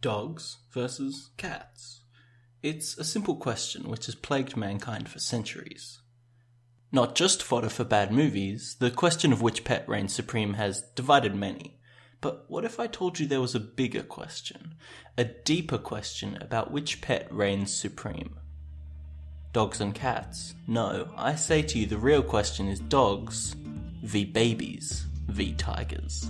Dogs versus cats. It's a simple question which has plagued mankind for centuries. Not just fodder for bad movies, the question of which pet reigns supreme has divided many. But what if I told you there was a bigger question, a deeper question about which pet reigns supreme? Dogs and cats. No, I say to you the real question is dogs v babies v tigers.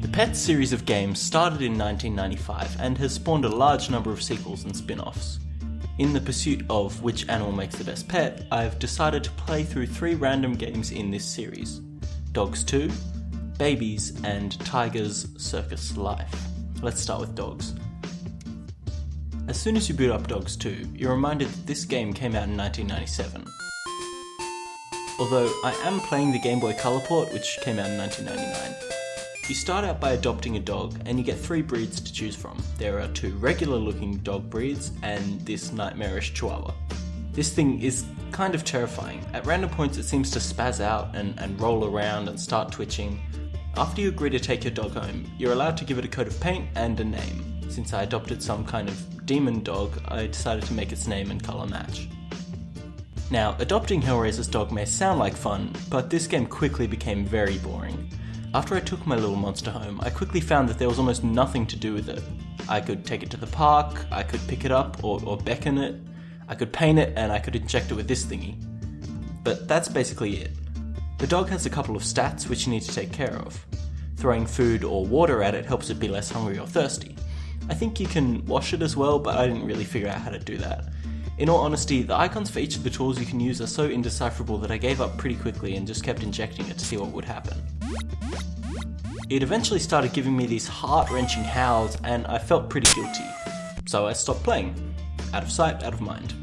The Petz series of games started in 1995 and has spawned a large number of sequels and spin-offs. In the pursuit of which animal makes the best pet, I've decided to play through 3 random games in this series: Dogs 2, Babies, and Tigers Circus Life. Let's start with Dogs. As soon as you boot up Dogs 2, you're reminded that this game came out in 1997. Although I am playing the Game Boy Color port, which came out in 1999. You start out by adopting a dog, and you get 3 breeds to choose from. There are 2 regular-looking dog breeds, and this nightmarish Chihuahua. This thing is kind of terrifying. At random points it seems to spaz out and roll around and start twitching. After you agree to take your dog home, you're allowed to give it a coat of paint and a name. Since I adopted some kind of demon dog, I decided to make its name and colour match. Now, adopting Hellraiser's dog may sound like fun, but this game quickly became very boring. After I took my little monster home, I quickly found that there was almost nothing to do with it. I could take it to the park, I could pick it up or beckon it, I could paint it, and I could inject it with this thingy. But that's basically it. The dog has a couple of stats which you need to take care of. Throwing food or water at it helps it be less hungry or thirsty. I think you can wash it as well, but I didn't really figure out how to do that. In all honesty, the icons for each of the tools you can use are so indecipherable that I gave up pretty quickly and just kept injecting it to see what would happen. It eventually started giving me these heart-wrenching howls, and I felt pretty guilty. So I stopped playing. Out of sight, out of mind.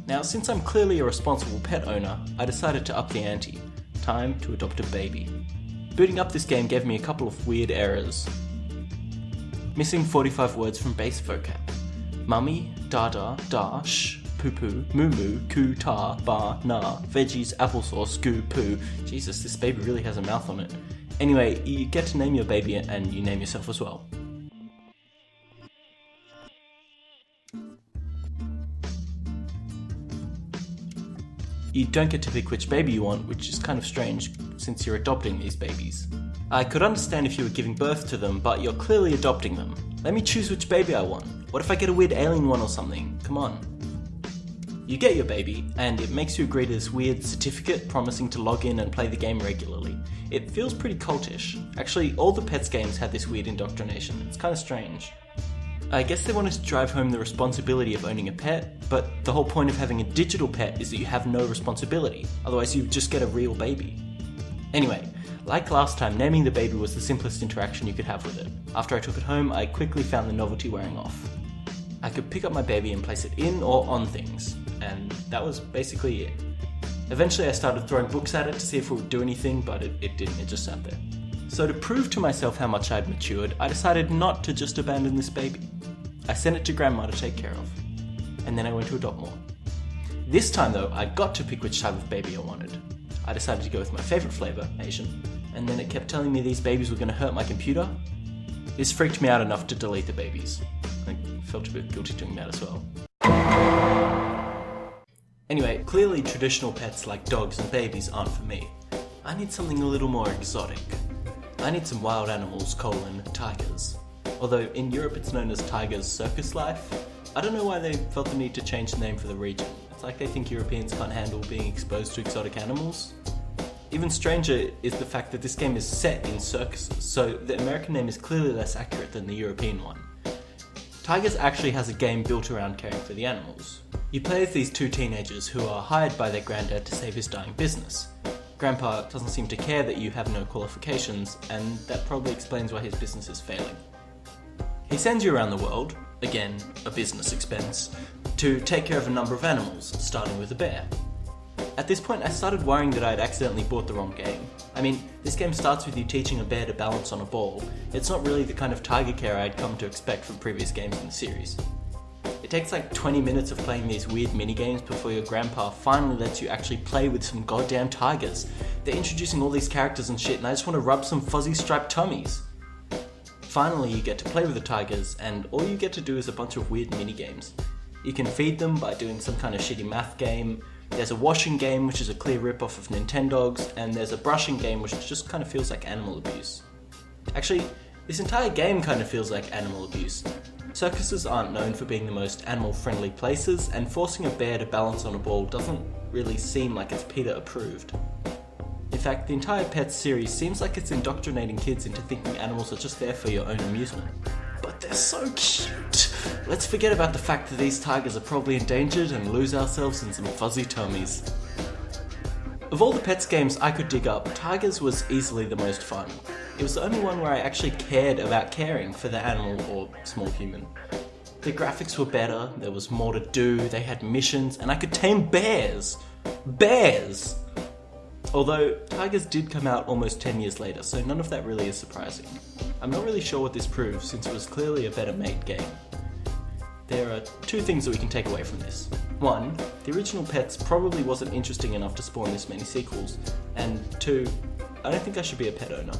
Now, since I'm clearly a responsible pet owner, I decided to up the ante. Time to adopt a baby. Booting up this game gave me a couple of weird errors. Missing 45 words from base vocab. Mummy, dada, da, sh, poo poo, moo moo, coo, ta, ba, na, veggies, applesauce, goo, poo. Jesus, this baby really has a mouth on it. Anyway, you get to name your baby and you name yourself as well. You don't get to pick which baby you want, which is kind of strange since you're adopting these babies. I could understand if you were giving birth to them, but you're clearly adopting them. Let me choose which baby I want. What if I get a weird alien one or something? Come on. You get your baby, and it makes you agree to this weird certificate promising to log in and play the game regularly. It feels pretty cultish. Actually, all the Petz games had this weird indoctrination. It's kind of strange. I guess they wanted to drive home the responsibility of owning a pet, but the whole point of having a digital pet is that you have no responsibility, otherwise you just get a real baby. Anyway, like last time, naming the baby was the simplest interaction you could have with it. After I took it home, I quickly found the novelty wearing off. I could pick up my baby and place it in or on things, and that was basically it. Eventually I started throwing books at it to see if it would do anything, but it didn't, it just sat there. So to prove to myself how much I'd matured, I decided not to just abandon this baby. I sent it to Grandma to take care of, and then I went to adopt more. This time though, I got to pick which type of baby I wanted. I decided to go with my favourite flavour, Asian, and then it kept telling me these babies were going to hurt my computer. This freaked me out enough to delete the babies. I felt a bit guilty doing that as well. Anyway, clearly traditional pets like dogs and babies aren't for me. I need something a little more exotic. I need some wild animals, tigers. Although in Europe it's known as Tigers Circus Life. I don't know why they felt the need to change the name for the region. It's like they think Europeans can't handle being exposed to exotic animals. Even stranger is the fact that this game is set in circuses, so the American name is clearly less accurate than the European one. Tigers actually has a game built around caring for the animals. You play as these 2 teenagers who are hired by their granddad to save his dying business. Grandpa doesn't seem to care that you have no qualifications, and that probably explains why his business is failing. He sends you around the world, again, a business expense, to take care of a number of animals, starting with a bear. At this point I started worrying that I'd accidentally bought the wrong game. I mean, this game starts with you teaching a bear to balance on a ball. It's not really the kind of tiger care I'd come to expect from previous games in the series. It takes like 20 minutes of playing these weird minigames before your grandpa finally lets you actually play with some goddamn tigers. They're introducing all these characters and shit, and I just want to rub some fuzzy striped tummies. Finally, you get to play with the tigers, and all you get to do is a bunch of weird mini-games. You can feed them by doing some kind of shitty math game, there's a washing game which is a clear rip-off of Nintendogs, and there's a brushing game which just kind of feels like animal abuse. Actually, this entire game kind of feels like animal abuse. Circuses aren't known for being the most animal-friendly places, and forcing a bear to balance on a ball doesn't really seem like it's PETA approved. In fact, the entire Petz series seems like it's indoctrinating kids into thinking animals are just there for your own amusement. But they're so cute! Let's forget about the fact that these tigers are probably endangered and lose ourselves in some fuzzy tummies. Of all the Petz games I could dig up, Tigers was easily the most fun. It was the only one where I actually cared about caring for the animal or small human. The graphics were better, there was more to do, they had missions, and I could tame bears! Bears! Although, Tigers did come out almost 10 years later, so none of that really is surprising. I'm not really sure what this proves, since it was clearly a better made game. There are two things that we can take away from this. One, the original Petz probably wasn't interesting enough to spawn this many sequels, and two, I don't think I should be a pet owner.